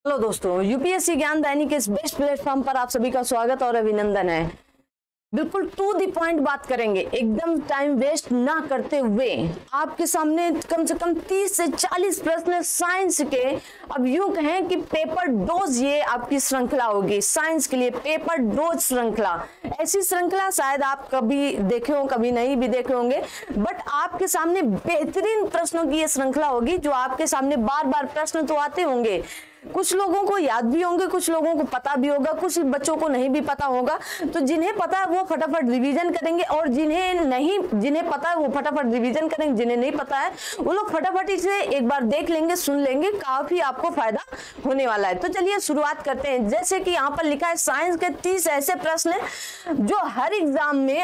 Hello दोस्तों, UPSC ज्ञान दैनिक के इस बेस्ट प्लेटफॉर्म पर आप सभी का स्वागत और अभिनंदन है। बिल्कुल टू द पॉइंट बात करेंगे, एकदम टाइम वेस्ट ना करते हुए। आपके सामने कम से कम 30 से 40 प्रश्न साइंस के। अब यूं कहें कि पेपर डोज ये आपकी श्रृंखला होगी साइंस के लिए, पेपर डोज श्रृंखला। ऐसी श्रृंखला शायद आप कभी देखे हो, कभी नहीं भी देखे होंगे, बट आपके सामने बेहतरीन प्रश्नों की ये श्रृंखला होगी जो आपके सामने बार बार प्रश्न तो आते होंगे, कुछ लोगों को याद भी होंगे, कुछ लोगों को पता भी होगा, कुछ बच्चों को नहीं भी पता होगा। तो जिन्हें पता है वो फटाफट रिवीजन करेंगे और जिन्हें पता है वो फटाफट रिवीजन करेंगे, जिन्हें नहीं पता है वो लोग फटाफट इसे एक बार देख लेंगे, सुन लेंगे, काफी आपको फायदा होने वाला है। तो चलिए शुरुआत करते हैं। जैसे कि यहाँ पर लिखा है साइंस के 30 ऐसे प्रश्न जो हर एग्जाम में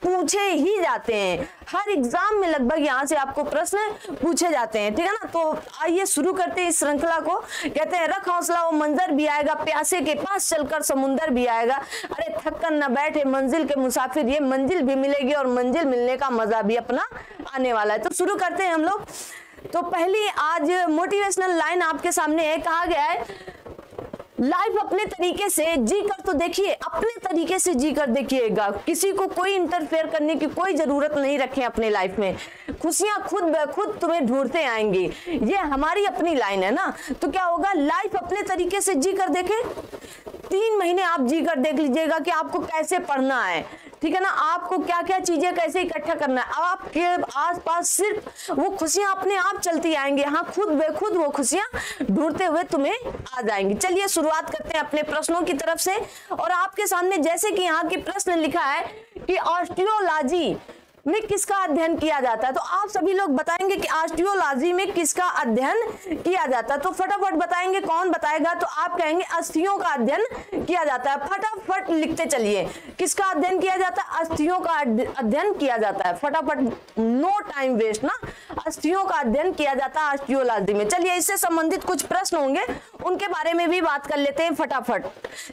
पूछे ही जाते हैं। हर एग्जाम में लगभग यहाँ से आपको प्रश्न पूछे जाते हैं, ठीक है ना। तो आइए शुरू करते हैं इस श्रृंखला को। कहते हैं रख हौसला वो मंजर भी आएगा, प्यासे के पास चलकर समुंदर भी आएगा, अरे थक कर न बैठे मंजिल के मुसाफिर, ये मंजिल भी मिलेगी और मंजिल मिलने का मजा भी अपना आने वाला है। तो शुरू करते हैं हम लोग। तो पहली आज मोटिवेशनल लाइन आपके सामने है, कहा गया है लाइफ अपने तरीके से जी कर तो देखिए, अपने तरीके से जी कर देखिएगा, किसी को कोई इंटरफेयर करने की कोई जरूरत नहीं रखें अपने लाइफ में, खुशियां खुद ब खुद तुम्हें ढूंढते आएंगी। ये हमारी अपनी लाइन है ना। तो क्या होगा, लाइफ अपने तरीके से जी कर देखे। 3 महीने आप जी कर देख लीजिएगा कि आपको कैसे पढ़ना है, ठीक है ना, आपको क्या क्या चीजें कैसे इकट्ठा करना है। अब आपके आसपास सिर्फ वो खुशियां अपने आप चलती आएंगी, हाँ खुद बेखुद वो खुशियां ढूंढते हुए तुम्हें आ जाएंगी। चलिए शुरुआत करते हैं अपने प्रश्नों की तरफ से। और आपके सामने जैसे कि यहाँ की प्रश्न लिखा है कि ऑस्टियोलॉजी में किसका अध्ययन किया जाता है। तो आप सभी लोग बताएंगे कि ऑस्टियोलॉजी में किसका अध्ययन किया जाता है। तो फटाफट बताएंगे, कौन बताएगा। तो आप कहेंगे अस्थियों का अध्ययन किया जाता है। फटाफट लिखते चलिए, किसका अध्ययन किया जाता है, अस्थियों का अध्ययन किया जाता है। फटाफट, नो टाइम वेस्ट ना, अस्थियों का अध्ययन किया जाता है ऑस्टियोलॉजी में। चलिए इससे संबंधित कुछ प्रश्न होंगे, उनके बारे में भी बात कर लेते हैं फटाफट।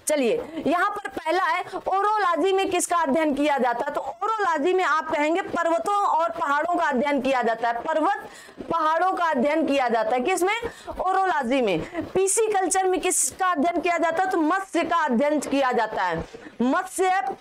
चलिए यहाँ पर पहला है ओरोलॉजी में किसका अध्ययन किया जाता है। तो ओरोलॉजी में आप कहेंगे पर्वतों और पहाड़ों का अध्ययन किया जाता है। पर्वत पहाड़ों का अध्ययन किया जाता है किसमें, ओरोलॉजी में। पीसी कल्चर में किसका अध्ययन किया जाता है। तो मत्स्य का अध्ययन किया जाता है, मत्स्य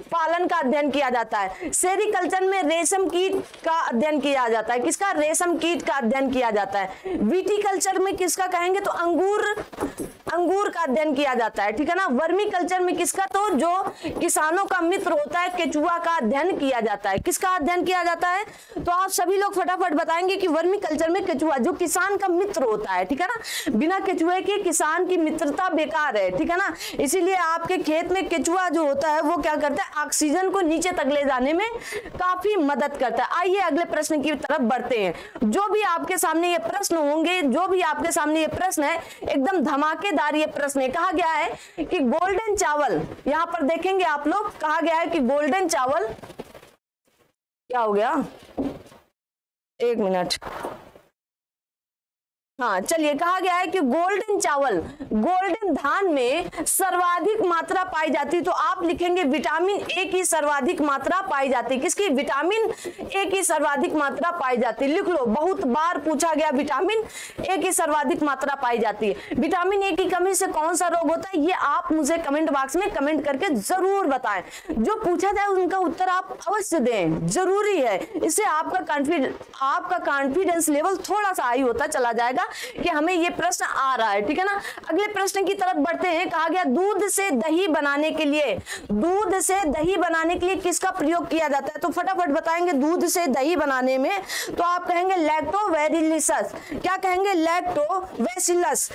पालन का अध्ययन किया जाता है। सेरीकल्चर में रेशम कीट का अध्ययन किया जाता है, किसका, रेशम कीट का अध्ययन किया जाता है। विटीकल्चर में किसका कहेंगे, तो अंगूर का अध्ययन किया जाता है, ठीक है ना। वर्मी कल्चर में किसका, तो जो किसानों का मित्र होता है केचुआ का अध्ययन किया जाता है। किसका अध्ययन किया जाता है। तो आप सभी लोग फटाफट बताएंगे कि वर्मी कल्चर में केचुआ जो किसान का मित्र होता है, ठीक है ना। बिना केचुए के किसान की मित्रता बेकार है, ठीक है ना। इसीलिए आपके खेत में केचुआ जो होता है वो क्या करता है, ऑक्सीजन को नीचे तक ले जाने में काफी मदद करता है। आइए अगले प्रश्न की तरफ बढ़ते हैं। जो भी आपके सामने ये प्रश्न होंगे, जो भी आपके सामने ये प्रश्न है, एकदम धमाकेदार ये प्रश्न है। कहा गया है कि गोल्डन चावल, यहां पर देखेंगे आप लोग, कहा गया है कि गोल्डन चावल, क्या हो गया, एक मिनट, हाँ चलिए, कहा गया है कि गोल्डन चावल, गोल्डन धान में सर्वाधिक मात्रा पाई जाती है। तो आप लिखेंगे विटामिन ए की सर्वाधिक मात्रा पाई जाती है। किसकी, विटामिन ए की सर्वाधिक मात्रा पाई जाती है। लिख लो, बहुत बार पूछा गया, विटामिन ए की सर्वाधिक मात्रा पाई जाती है। विटामिन ए की कमी से कौन सा रोग होता है, ये आप मुझे कमेंट बॉक्स में कमेंट करके जरूर बताएं। जो पूछा जाए उनका उत्तर आप अवश्य दें, जरूरी है। इससे आपका कॉन्फिडेंस लेवल थोड़ा सा हाई होता चला जाएगा कि हमें ये प्रश्न आ रहा है, ठीक है ना। अगले प्रश्न की तरफ बढ़ते हैं। कहा गया दूध से दही बनाने के लिए, दूध से दही बनाने के लिए किसका प्रयोग किया जाता है। तो फटाफट बताएंगे दूध से दही बनाने में। तो आप कहेंगे लैक्टोबैसिलस, क्या कहेंगे, लैक्टोबैसिलस,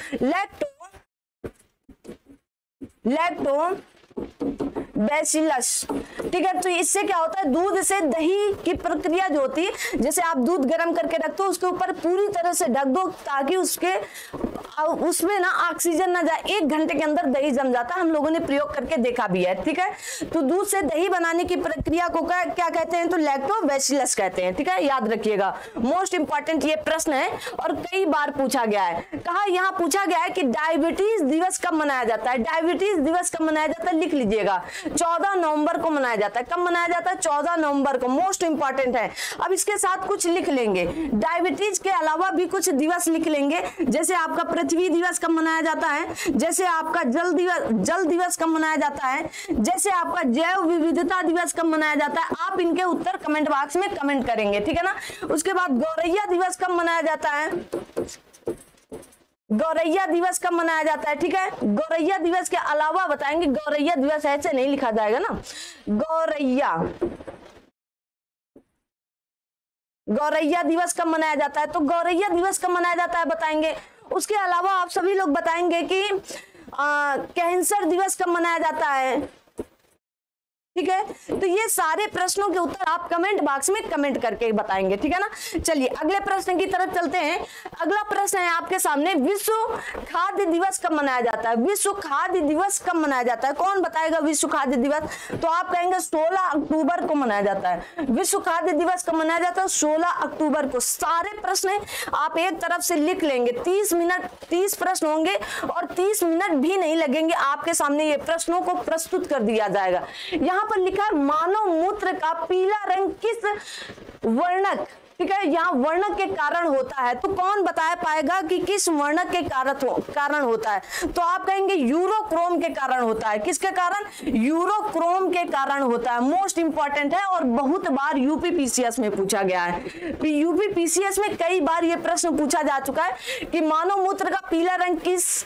बैसिलस, ठीक है। तो इससे क्या होता है, दूध से दही की प्रक्रिया जो होती है, जैसे आप दूध गर्म करके रखते हो, उसके ऊपर पूरी तरह से ढक दो ताकि उसमें ना ऑक्सीजन ना जाए, 1 घंटे के अंदर दही जम जाता है। हम लोगों ने प्रयोग करके देखा भी है, ठीक है। तो दूध से दही बनाने की प्रक्रिया को क्या कहते हैं, तो लैक्टोबैसिलस कहते हैं, ठीक है, याद रखिएगा। मोस्ट इंपॉर्टेंट ये प्रश्न है और कई बार पूछा गया है। कहा, यहाँ पूछा गया है कि डायबिटीज दिवस कब मनाया जाता है। डायबिटीज दिवस कब मनाया जाता है, लिख लीजिएगा। 14 नवंबर को मनाया जाता है। कब मनाया जाता है? 14 नवंबर को। मोस्ट इंपॉर्टेंट है। अब इसके साथ कुछ लिख लेंगे, डायबिटीज के अलावा भी कुछ दिवस लिख लेंगे, जैसे आपका पृथ्वी दिवस कब मनाया जाता है, जैसे आपका जल दिवस कब मनाया जाता है, जैसे आपका जैव विविधता दिवस कब मनाया जाता है। आप इनके उत्तर कमेंट बॉक्स में कमेंट करेंगे, ठीक है ना। उसके बाद गौरैया दिवस कब मनाया जाता है, गौरैया दिवस कब मनाया जाता है, ठीक है। गौरैया दिवस के अलावा बताएंगे, गौरैया दिवस ऐसे नहीं लिखा जाएगा ना। गौरैया दिवस कब मनाया जाता है, तो गौरैया दिवस कब मनाया जाता है बताएंगे। उसके अलावा आप सभी लोग बताएंगे कि कैंसर दिवस कब मनाया जाता है, ठीक है। तो ये सारे प्रश्नों के उत्तर आप कमेंट बॉक्स में कमेंट करके बताएंगे, ठीक है ना। चलिए अगले प्रश्न की तरफ चलते हैं। अगला प्रश्न है आपके सामने, विश्व खाद्य दिवस कब मनाया जाता है। विश्व खाद्य दिवस कब मनाया जाता है, कौन बताएगा विश्व खाद्य दिवस। तो आप कहेंगे 16 अक्टूबर को मनाया जाता है। विश्व खाद्य दिवस कब मनाया जाता है, 16 अक्टूबर को। सारे प्रश्न आप एक तरफ से लिख लेंगे। 30 प्रश्न होंगे और 30 मिनट भी नहीं लगेंगे, आपके सामने ये प्रश्नों को प्रस्तुत कर दिया जाएगा। यहाँ पर लिखा है मानव मूत्र का पीला रंग किस वर्णक, ठीक है, यहाँ वर्णक के कारण होता है। तो कौन बता पाएगा कि किस वर्णक के कारण होता है। तो आप कहेंगे यूरोक्रोम के कारण होता है। किसके कारण, यूरोक्रोम के कारण होता है। मोस्ट इंपॉर्टेंट है और बहुत बार यूपीपीसीएस में पूछा गया है। यूपीपीसीएस में कई बार ये प्रश्न पूछा जा चुका है कि मानव मूत्र का पीला रंग किस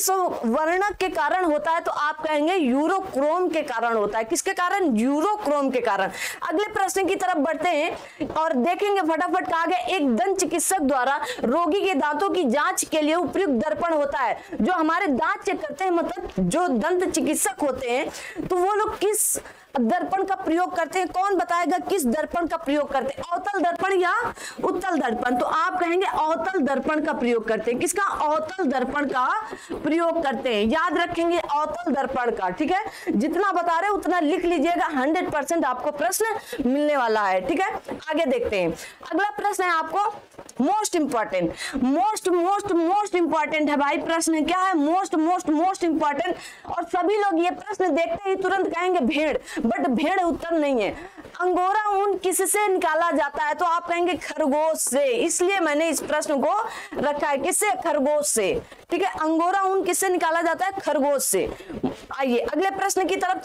वर्णक के कारण होता है। तो आप कहेंगे यूरोक्रोम के कारण होता है। किसके कारण, यूरोक्रोम के कारण। अगले प्रश्न की तरफ बढ़ते हैं और देखेंगे फटाफट। कहा गया एक दंत चिकित्सक द्वारा रोगी के दांतों की जांच के लिए उपयुक्त दर्पण होता है। जो हमारे दांत चेक करते हैं, मतलब जो दंत चिकित्सक होते हैं, तो वो लोग किस दर्पण का प्रयोग करते हैं, कौन बताएगा किस दर्पण का प्रयोग करते हैं, अवतल दर्पण या उत्तल दर्पण। तो आप कहेंगे अवतल दर्पण का प्रयोग करते हैं। किसका, अवतल दर्पण का प्रयोग करते हैं। याद रखेंगे अवतल दर्पण का, ठीक है। जितना बता रहे उतना लिख लीजिएगा, 100% आपको प्रश्न मिलने वाला है, ठीक है। आगे देखते हैं। अगला प्रश्न है आपको मोस्ट इंपॉर्टेंट है भाई। प्रश्न क्या है, मोस्ट इंपॉर्टेंट। और सभी लोग ये प्रश्न देखते ही तुरंत कहेंगे भेड़, बट भेड़ उत्तर नहीं है। अंगोरा ऊन किससे निकाला जाता है, तो आप कहेंगे खरगोश से। इसलिए मैंने इस प्रश्न को रखा है, किससे, खरगोश से, ठीक है। अंगोरा ऊन किससे निकाला जाता है, खरगोश से। आइए अगले प्रश्न की तरफ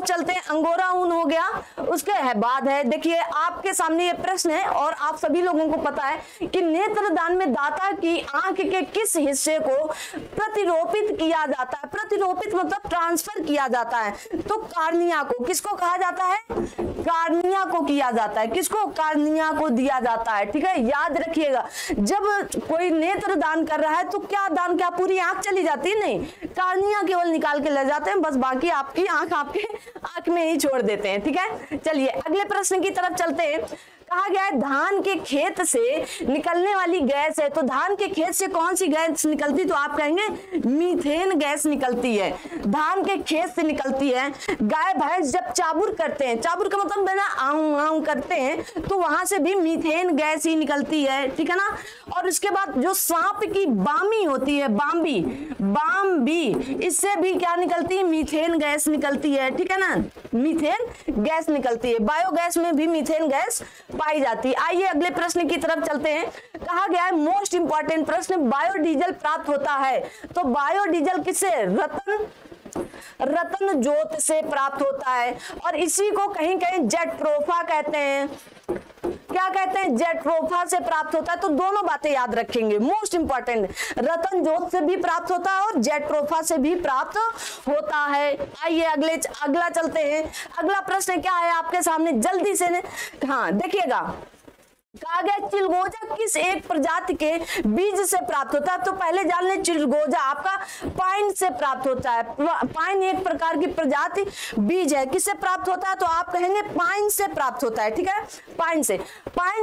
चलते हैं। अंगोरा ऊन हो गया, उसके बाद है, देखिए आपके सामने ये प्रश्न है और आप सभी लोगों को पता है कि नेत्रदान में दाता की आंख के किस हिस्से को प्रतिरोपित किया जाता है। प्रतिरोपित मतलब ट्रांसफर किया जाता है। तो कार्निया को, किसको कहा जाता है, कार्निया को किया जाता है। किसको, कार्निया को दिया जाता है, ठीक है। याद रखिएगा, जब कोई नेत्र दान कर रहा है तो क्या दान, क्या पूरी आंख चली जाती है, नहीं, कार्निया केवल निकाल के ले जाते हैं, बस बाकी आपकी आंख आपके आंख में ही छोड़ देते हैं, ठीक है। चलिए अगले प्रश्न की तरफ चलते हैं। कहा गया है धान के खेत से निकलने वाली गैस है। तो धान के खेत से कौन सी गैस निकलती, तो आप कहेंगे मीथेन गैस निकलती है, धान के खेत से निकलती है। गाय भैंस जब चाबुर करते हैं, चाबुर का मतलब बिना आऊं आऊं करते हैं, तो वहां से भी मीथेन गैस ही निकलती है, ठीक है ना। और उसके बाद जो सांप की बामी होती है, बाम्बी, इससे भी क्या निकलती है, मीथेन गैस निकलती है, ठीक है ना। मीथेन गैस निकलती है। बायोगैस में भी मीथेन गैस पाई जाती है। आइए अगले प्रश्न की तरफ चलते हैं। कहा गया है मोस्ट इंपॉर्टेंट प्रश्न, बायोडीजल प्राप्त होता है। तो बायोडीजल किससे, रतन जोत से प्राप्त होता है। और इसी को कहीं कहीं जेट्रोफा कहते हैं। क्या कहते हैं, जेट्रोफा से प्राप्त होता है। तो दोनों बातें याद रखेंगे, मोस्ट इंपॉर्टेंट, रतन जोत से भी प्राप्त होता है और जेट्रोफा से भी प्राप्त होता है। आइए अगला चलते हैं। अगला प्रश्न क्या है आपके सामने, जल्दी से, हाँ देखिएगा। कहा गया चिलगोजा किस एक प्रजाति के बीज से प्राप्त होता है। तो पहले जान ले, चिलगोजा आपका पाइन से प्राप्त होता है। पाइन एक प्रकार की प्रजाति बीज है, किससे प्राप्त होता है, तो आप कहेंगे पाइन से प्राप्त होता है, ठीक है। पाइन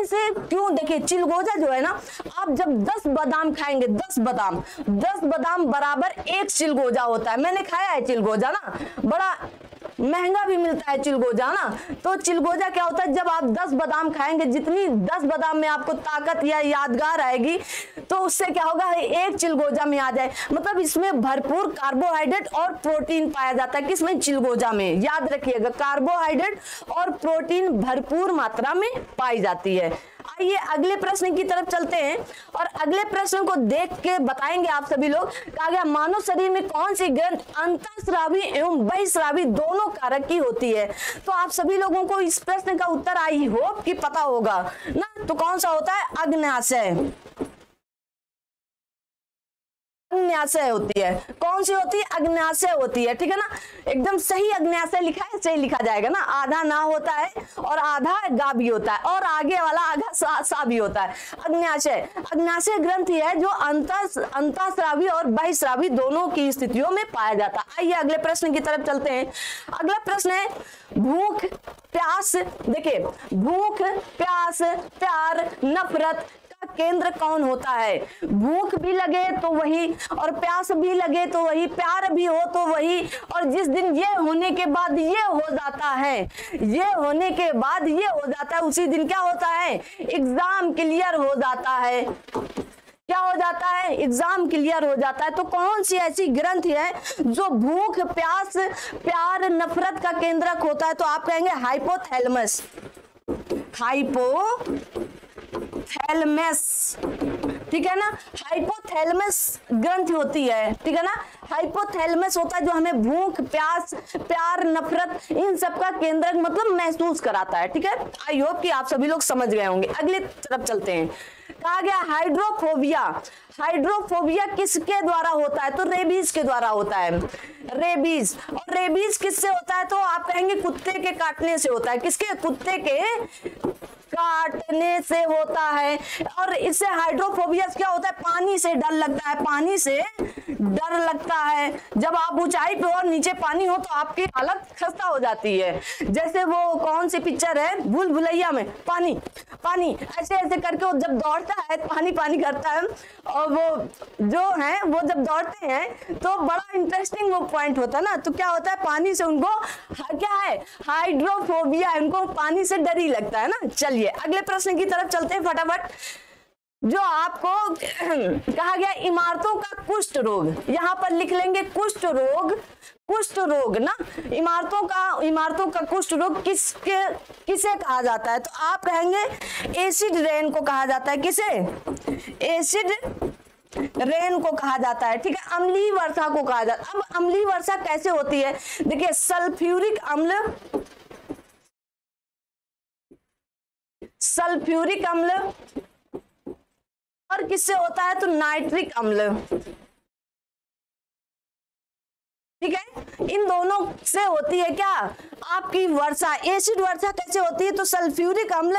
से क्यों, देखिए चिलगोजा जो है ना, आप जब 10 बादाम खाएंगे, 10 बादाम बराबर 1 चिलगोजा होता है। मैंने खाया है चिलगोजा ना, बड़ा महंगा भी मिलता है चिलगोजा ना। तो चिलगोजा क्या होता है, जब आप 10 बादाम खाएंगे, जितनी 10 बादाम में आपको ताकत या यादगार आएगी, तो उससे क्या होगा, एक चिलगोजा में आ जाए, मतलब इसमें भरपूर कार्बोहाइड्रेट और प्रोटीन पाया जाता है। किसमें? चिलगोजा में। याद रखिएगा, कार्बोहाइड्रेट और प्रोटीन भरपूर मात्रा में पाई जाती है। आइए अगले प्रश्न की तरफ चलते हैं और अगले प्रश्न को देख के बताएंगे आप सभी लोग। कहा गया मानव शरीर में कौन सी ग्रंथि अंतःस्रावी एवं बहिःस्रावी दोनों कारक की होती है? तो आप सभी लोगों को इस प्रश्न का उत्तर आई होप कि पता होगा ना। तो कौन सा होता है? अग्न्याशय। अग्न्याशय होती है। कौन सी होती है? अग्न्याशय होती है, ठीक है ना। एकदम सही अग्न्याशय लिखा है, सही लिखा जाएगा ना। आधा ना होता है और आधा गा भी होता है और आगे वाला आधा सा भी होता है। अग्न्याशय, अग्न्याशय ग्रंथि है जो अंतःस्रावी और बहिःस्रावी दोनों की स्थितियों में पाया जाता है। आइए अगले प्रश्न की तरफ चलते हैं। अगला प्रश्न है भूख प्यास। देखिए, भूख प्यास प्यार नफरत केंद्र कौन होता है? भूख भी लगे तो वही, और प्यास भी लगे तो वही, प्यार भी हो तो वही, और जिस दिन ये होने के बाद ये हो जाता है, ये होने के बाद ये हो जाता है, उसी दिन क्या होता है? एग्जाम क्लियर हो जाता है। क्या हो जाता है? एग्जाम क्लियर हो जाता है। तो कौन सी ऐसी ग्रंथि है जो भूख प्यास प्यार नफरत का केंद्रक होता है? तो आप कहेंगे हाइपोथैलेमस। हाइपोथैलेमस, ठीक है ना। हाइपोथैलेमस ग्रंथि होती है, ठीक है ना। हाइपोथैलेमस होता है जो हमें भूख प्यास प्यार नफरत इन सब का केंद्रक मतलब महसूस कराता है, ठीक है। आई होप कि आप सभी लोग समझ गए होंगे। अगली तरफ चलते हैं। कहा गया हाइड्रोफोबिया। हाइड्रोफोबिया किसके द्वारा होता है? तो रेबीज के द्वारा होता है। रेबीज, और रेबीज किससे होता है? तो आप कहेंगे कुत्ते के काटने से होता है। किसके? कुत्ते के काटने से होता है। और इससे हाइड्रोफोबिया क्या होता है? पानी से डर लगता है। पानी से डर लगता है। जब आप ऊंचाई पे और नीचे पानी हो तो आपकी हालत खस्ता हो जाती है। जैसे वो कौन सी पिक्चर है, भूल भुलैया में, पानी पानी ऐसे ऐसे करके वो जब दौड़ता है पानी पानी करता है, और वो जो है वो जब दौड़ते हैं तो बड़ा इंटरेस्टिंग वो पॉइंट होता है ना। तो क्या होता है? पानी से उनको क्या है? हाइड्रोफोबिया है, उनको पानी से डर ही लगता है ना। चलिए अगले प्रश्न की तरफ चलते हैं फटाफट। जो आपको कहा गया इमारतों का कुष्ठ रोग, यहां पर लिख लेंगे कुष्ठ रोग। कुष्ठ रोग ना, इमारतों का कुष्ठ रोग किसे कहा जाता है? तो आप कहेंगे एसिड रेन को कहा जाता है। किसे? एसिड रेन को कहा जाता है, ठीक है। अम्लीय वर्षा को कहा जाता है। अब अम्लीय वर्षा कैसे होती है? देखिए, सल्फ्यूरिक अम्ल और किससे होता है? तो नाइट्रिक अम्ल, ठीक है। इन दोनों से होती है क्या? आपकी वर्षा। एसिड वर्षा कैसे होती है? तो सल्फ्यूरिक अम्ल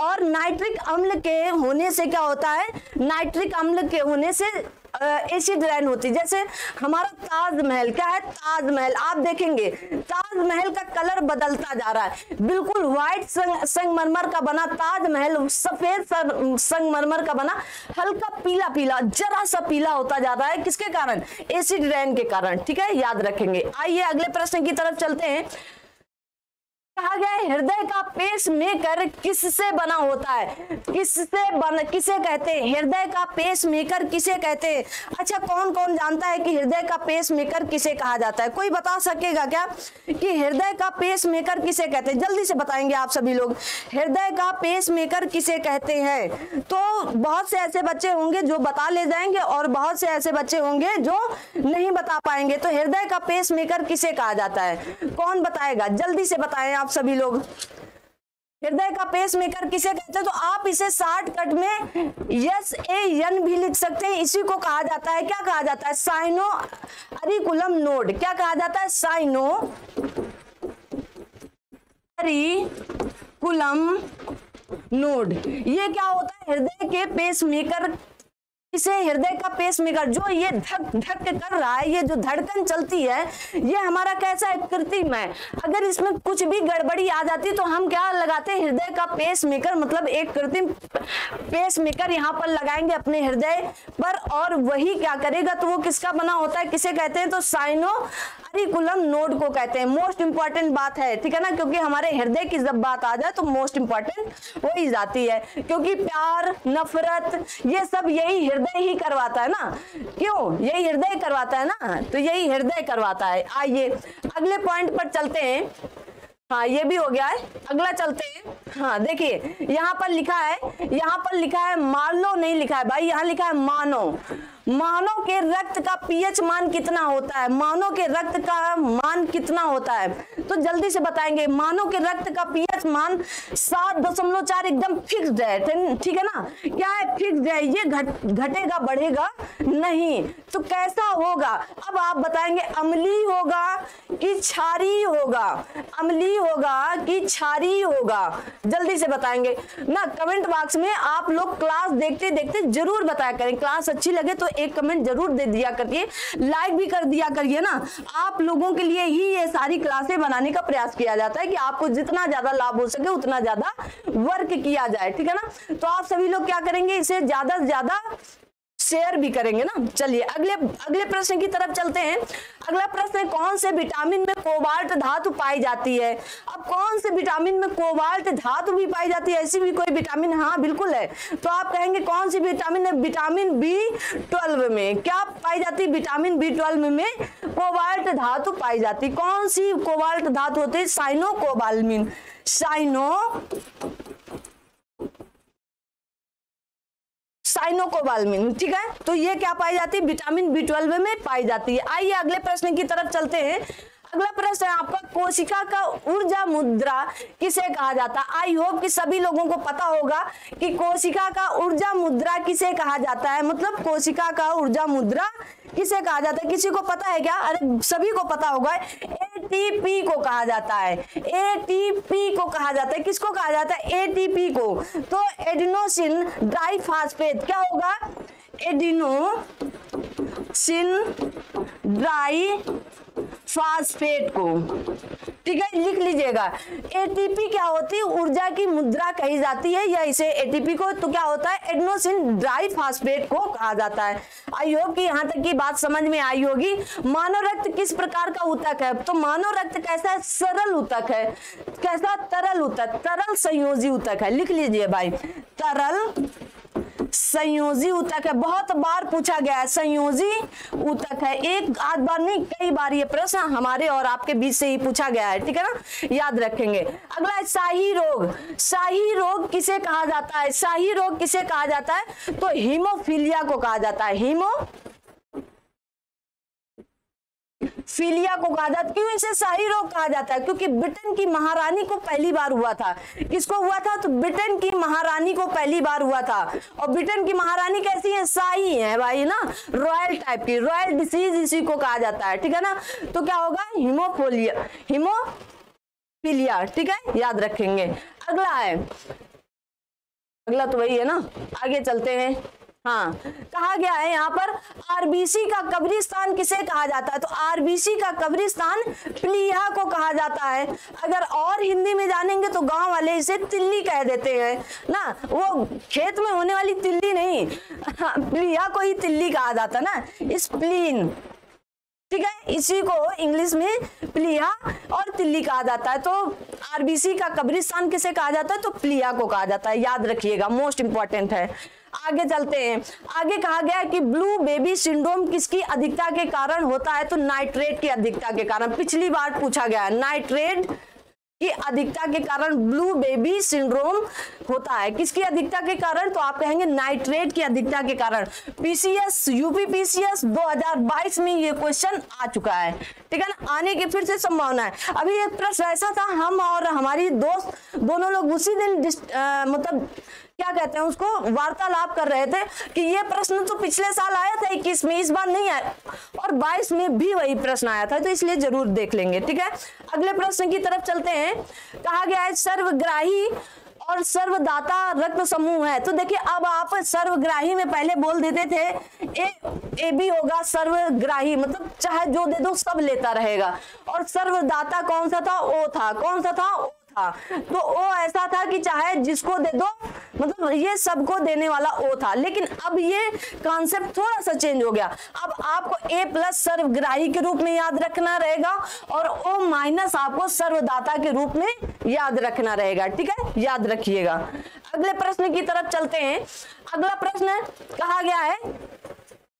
और नाइट्रिक अम्ल के होने से क्या होता है? नाइट्रिक अम्ल के होने से एसिड रेन होती है। जैसे हमारा ताजमहल, क्या है? ताजमहल आप देखेंगे ताजमहल का कलर बदलता जा रहा है। बिल्कुल व्हाइट संगमरमर का बना ताजमहल सफेद संगमरमर का बना हल्का पीला पीला, जरा सा पीला होता जा रहा है। किसके कारण? एसिड रेन के कारण, ठीक है, याद रखेंगे। आइए अगले प्रश्न की तरफ चलते हैं। कहा गया हृदय का पेसमेकर किससे बना होता है? किसे कहते हैं? हृदय का पेसमेकर किसे कहते हैं? अच्छा, कौन कौन जानता है कि हृदय का पेसमेकर किसे कहा जाता है? कोई बता सकेगा क्या कि हृदय का पेसमेकर किसे कहते हैं? जल्दी से बताएंगे आप सभी लोग, हृदय का पेसमेकर किसे कहते हैं? तो बहुत से ऐसे बच्चे होंगे जो बता ले जाएंगे और बहुत से ऐसे बच्चे होंगे जो नहीं बता पाएंगे। तो हृदय का पेसमेकर किसे कहा जाता है? कौन बताएगा? जल्दी से बताएं आप सभी लोग, हृदय का पेसमेकर किसे कहते हैं? तो आप इसे शॉर्टकट में SAN भी लिख सकते हैं। इसी को कहा जाता है, क्या कहा जाता है? Sino auricular node. क्या कहा जाता है? Sino auricular node. ये क्या होता है? हृदय के पेसमेकर। इसे हृदय का पेसमेकर, जो ये धक धक कर रहा है, ये जो धड़कन चलती है, ये हमारा कैसा है? कृत्रिम है। अगर इसमें कुछ भी गड़बड़ी आ जाती तो हम क्या लगाते हैं? हृदय का पेसमेकर, मतलब एक कृत्रिम पेसमेकर यहाँ पर लगाएंगे अपने हृदय पर, और वही क्या करेगा? तो वो किसका बना होता है? किसे कहते हैं? तो साइनो ऑरिकुलम नोड को कहते हैं। मोस्ट इंपॉर्टेंट बात है, ठीक है ना, क्योंकि हमारे हृदय की जब बात आ जाए तो मोस्ट इंपॉर्टेंट हो ही जाती है, क्योंकि प्यार, नफरत, ये सब यही हृदय ही करवाता है ना। क्यों? यही हृदय करवाता है ना, तो यही हृदय करवाता है। आइए अगले पॉइंट पर चलते हैं। हाँ, ये भी हो गया है, अगला चलते हैं। हाँ देखिए, यहाँ पर लिखा है मार्लो नहीं लिखा है भाई, यहाँ लिखा है मानो। मानव के रक्त का पीएच मान कितना होता है? मानव के रक्त का मान कितना होता है? तो जल्दी से बताएंगे। मानव के रक्त का पीएच मान 7.4 एकदम फिक्स्ड है, ठीक है ना। क्या है? फिक्स्ड है, ये घटेगा बढ़ेगा नहीं। तो कैसा होगा? अब आप बताएंगे अम्लीय होगा कि क्षारीय होगा, अम्लीय होगा कि क्षारीय होगा, जल्दी से बताएंगे ना। कमेंट बॉक्स में आप लोग क्लास देखते देखते जरूर बताया करें। क्लास अच्छी लगे तो एक कमेंट जरूर दे दिया करिए, लाइक भी कर दिया करिए ना। आप लोगों के लिए ही ये सारी क्लासें बनाने का प्रयास किया जाता है कि आपको जितना ज्यादा लाभ हो सके उतना ज्यादा वर्क किया जाए, ठीक है ना। तो आप सभी लोग क्या करेंगे, इसे ज्यादा से ज्यादा शेयर भी करेंगे ना। चलिए अगले प्रश्न की तरफ चलते हैं। अगला प्रश्न है, कौन से विटामिन में कोबाल्ट धातु पाई जाती है? अब कौन से विटामिन में कोबाल्ट धातु भी पाई जाती है? ऐसी भी कोई विटामिन? हाँ बिल्कुल है। तो आप कहेंगे कौन सी विटामिन है? विटामिन B12 में क्या पाई जाती है? विटामिन B12 में कोबाल्ट धातु पाई जाती। कौन सी कोबाल्ट धातु होती है? साइनोकोबाल्मिन, साइनोकोबाल्मिन, ठीक है। तो ये क्या पाई जाती है? विटामिन B12 में पाई जाती है। आइए अगले प्रश्न की तरफ चलते हैं। अगला प्रश्न है आपका, कोशिका का ऊर्जा मुद्रा किसे कहा जाता है? आई होप कि सभी लोगों को पता होगा कि कोशिका का ऊर्जा मुद्रा किसे कहा जाता है। मतलब कोशिका का ऊर्जा मुद्रा किसे कहा जाता है? किसी को पता है क्या? अरे सभी को पता होगा, ATP को कहा जाता है। ATP को कहा जाता है। किसको कहा जाता है? ATP को। तो एडिनोसिन डाइफॉस्फेट क्या होगा? एडिनोसिन डाइफॉस्फेट को, ठीक है, लिख लीजिएगा। ATP क्या होती है? ऊर्जा की मुद्रा कही जाती है, या इसे ATP को तो क्या होता है? एडिनोसिन डाइफॉस्फेट को कहा जाता है। आई होप कि यहाँ तक की बात समझ में आई होगी। मानव रक्त किस प्रकार का ऊतक है? तो मानव रक्त कैसा है? सरल ऊतक है। कैसा? तरल ऊतक, तरल संयोजी ऊतक है। लिख लीजिए भाई, तरल संयोजी ऊतक है। बहुत बार पूछा गया है, संयोजी ऊतक है। एक आध बार नहीं, कई बार ये प्रश्न हमारे और आपके बीच से ही पूछा गया है, ठीक है ना, याद रखेंगे। अगला है शाही रोग। शाही रोग किसे कहा जाता है? शाही रोग किसे कहा जाता है? तो हीमोफीलिया को कहा जाता है। हीमोफीलिया को कहा जाता है। क्यों इसे शाही रोग कहा जाता है? क्योंकि ब्रिटेन की महारानी को पहली बार हुआ था। किसको हुआ था? तो ब्रिटेन की महारानी को पहली बार हुआ था। और ब्रिटेन की महारानी कैसी है? शाही है भाई ना, रॉयल टाइप की। रॉयल डिसीज इसी को कहा जाता है, ठीक है ना। तो क्या होगा? हीमोफीलिया, ठीक है, याद रखेंगे। अगला है, अगला तो वही है ना, आगे चलते हैं। हाँ, कहा गया है यहाँ पर आरबीसी का कब्रिस्तान किसे कहा जाता है? तो आरबीसी का कब्रिस्तान प्लीहा को कहा जाता है। अगर और हिंदी में जानेंगे तो गांव वाले इसे तिल्ली कह देते हैं ना, वो खेत में होने वाली तिल्ली नहीं, प्लीहा को ही तिल्ली कहा जाता है ना, स्प्लीन, ठीक है, इसी को इंग्लिश में प्लीहा और तिल्ली कहा जाता है। तो आरबीसी का कब्रिस्तान किसे कहा जाता है? तो प्लीहा को कहा जाता है, याद रखिएगा, मोस्ट इंपॉर्टेंट है। आगे चलते हैं। आगे कहा गया है कि ब्लू बेबी सिंड्रोम किसकी अधिकता के कारण होता है? तो नाइट्रेट की अधिकता के कारण। पिछली बार पूछा गया है, नाइट्रेट की अधिकता के कारण ब्लू बेबी सिंड्रोम होता है। किसकी अधिकता के कारण? तो आप कहेंगे नाइट्रेट की अधिकता के कारण। पीसीएस, यूपी पीसीएस 2022 में ये क्वेश्चन आ चुका है, ठीक है ना, आने की फिर से संभावना है। अभी एक प्रश्न ऐसा था, हम और हमारी दोस्त दोनों लोग उसी दिन मतलब क्या कहते हैं उसको, वार्तालाप कर रहे थे कि ये प्रश्न तो पिछले साल आया था 21 में, इस बार नहीं आया, और 22 में भी वही प्रश्न आया था, तो इसलिए जरूर देख लेंगे, ठीक है। अगले प्रश्न की तरफ चलते हैं। कहा गया है सर्वग्राही और सर्वदाता रक्त समूह है। तो देखिए, अब आप सर्वग्राही में पहले बोल देते थे ए बी होगा सर्वग्राही, मतलब चाहे जो दे दो सब लेता रहेगा। और सर्वदाता कौन सा था? ओ था। कौन सा था? ओ था। तो ओ ऐसा था कि चाहे जिसको दे दो, मतलब ये सबको देने वाला ओ था। लेकिन अब ये कॉन्सेप्ट थोड़ा सा चेंज हो गया। अब आपको ए प्लस सर्वग्राही के रूप में याद रखना रहेगा और ओ माइनस आपको सर्वदाता के रूप में याद रखना रहेगा। ठीक है, याद रखिएगा। अगले प्रश्न की तरफ चलते हैं। अगला प्रश्न कहा गया है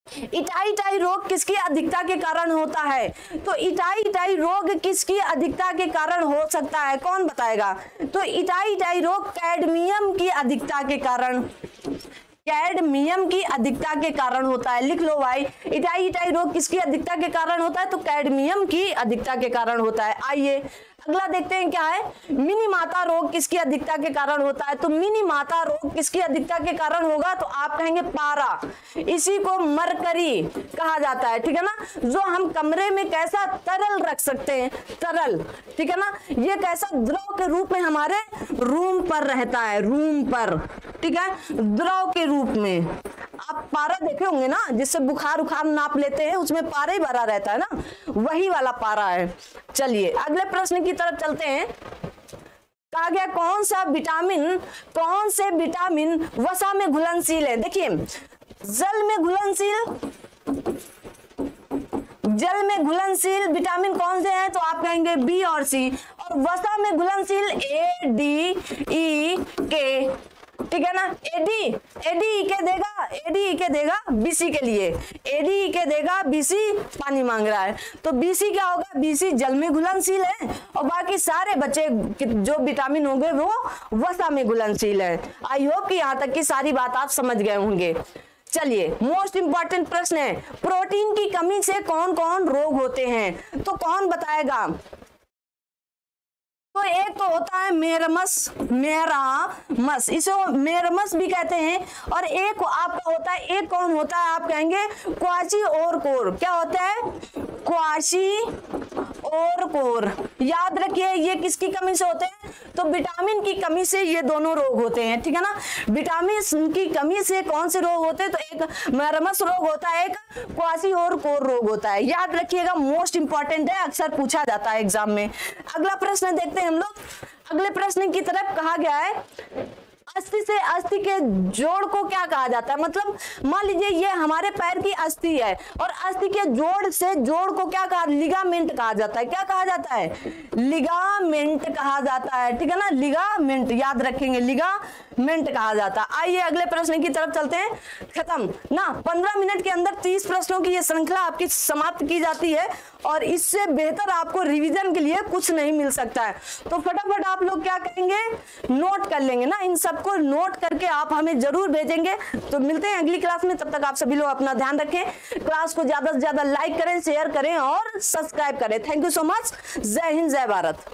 इटाई रोग किसकी अधिकता के कारण होता है? तो इटाई रोग किसकी अधिकता के कारण हो सकता है, कौन बताएगा? तो इटाई रोग कैडमियम की अधिकता के कारण, कैडमियम की अधिकता के कारण होता है। लिख लो भाई, इटाई रोग किसकी अधिकता के कारण होता है? तो कैडमियम की अधिकता के कारण होता है। आइए अगला देखते हैं क्या है, मिनी माता रोग किसकी अधिकता के कारण होता है? तो मिनी माता रोग किसकी अधिकता के कारण होगा? तो आप कहेंगे पारा, इसी को मरकरी कहा जाता है। ठीक है ना, जो हम कमरे में कैसा तरल रख सकते हैं, तरल, ठीक है ना, ये कैसा द्रव के रूप में हमारे रूम पर रहता है, रूम पर, ठीक है, द्रव के रूप में। आप पारा देखे होंगे ना, जिससे बुखार उखार नाप लेते हैं, उसमें पारा ही भरा रहता है ना, वही वाला पारा है। चलिए अगले प्रश्न की तरफ चलते हैं। कहा गया कौन से विटामिन वसा में घुलनशील है? देखिए जल में घुलनशील विटामिन कौन से हैं? तो आप कहेंगे बी और सी। और वसा में घुलनशील ए, डी, ई, के। ठीक है ना, एडी के देगा बीसी के लिए, एडी के देगा बीसी पानी मांग रहा है। तो बीसी क्या होगा? बीसी जल में घुलनशील है और बाकी सारे बचे जो विटामिन होंगे वो वसा में घुलनशील है। आई होप कि यहाँ तक की सारी बात आप समझ गए होंगे। चलिए मोस्ट इंपॉर्टेंट प्रश्न है, प्रोटीन की कमी से कौन कौन रोग होते हैं? तो कौन बताएगा? तो एक तो होता है मेरामस, इसे मेरामस भी कहते हैं। और एक आपका होता है, एक कौन होता है? आप कहेंगे क्वाशी और कोर। क्या होता है? क्वाशी और कोर। याद रखिए ये किसकी कमी से होते हैं? तो विटामिन की कमी से ये दोनों रोग होते हैं। ठीक है ना, विटामिन की कमी से कौन से रोग होते हैं? तो एक मेरामस रोग होता है, एक क्वाशी और कोर रोग होता है। याद रखिएगा, मोस्ट इंपॉर्टेंट है, अक्सर पूछा जाता है एग्जाम में। अगला प्रश्न देखते हैं हम लोग। अगले प्रश्न की तरफ कहा गया है अस्थि से अस्थि के जोड़ को क्या कहा जाता है? मतलब मान लीजिए ये हमारे पैर की अस्थि है और अस्थि के जोड़ से जोड़ को क्या कहा? लिगामेंट कहा जाता है। क्या कहा जाता है? लिगामेंट कहा जाता है। ठीक है ना, लिगामेंट याद रखेंगे, लिगामेंट कहा जाता है। आइए अगले प्रश्न की तरफ चलते हैं। खत्म ना, 15 मिनट के अंदर 30 प्रश्नों की ये श्रृंखला आपकी समाप्त की जाती है और इससे बेहतर आपको रिवीजन के लिए कुछ नहीं मिल सकता है। तो फटाफट आप लोग क्या करेंगे? नोट कर लेंगे ना, इन सबको नोट करके आप हमें जरूर भेजेंगे। तो मिलते हैं अगली क्लास में, तब तक आप सभी लोग अपना ध्यान रखें। क्लास को ज्यादा से ज्यादा लाइक करें, शेयर करें और सब्सक्राइब करें। Thank you so much. जय हिंद, जय भारत।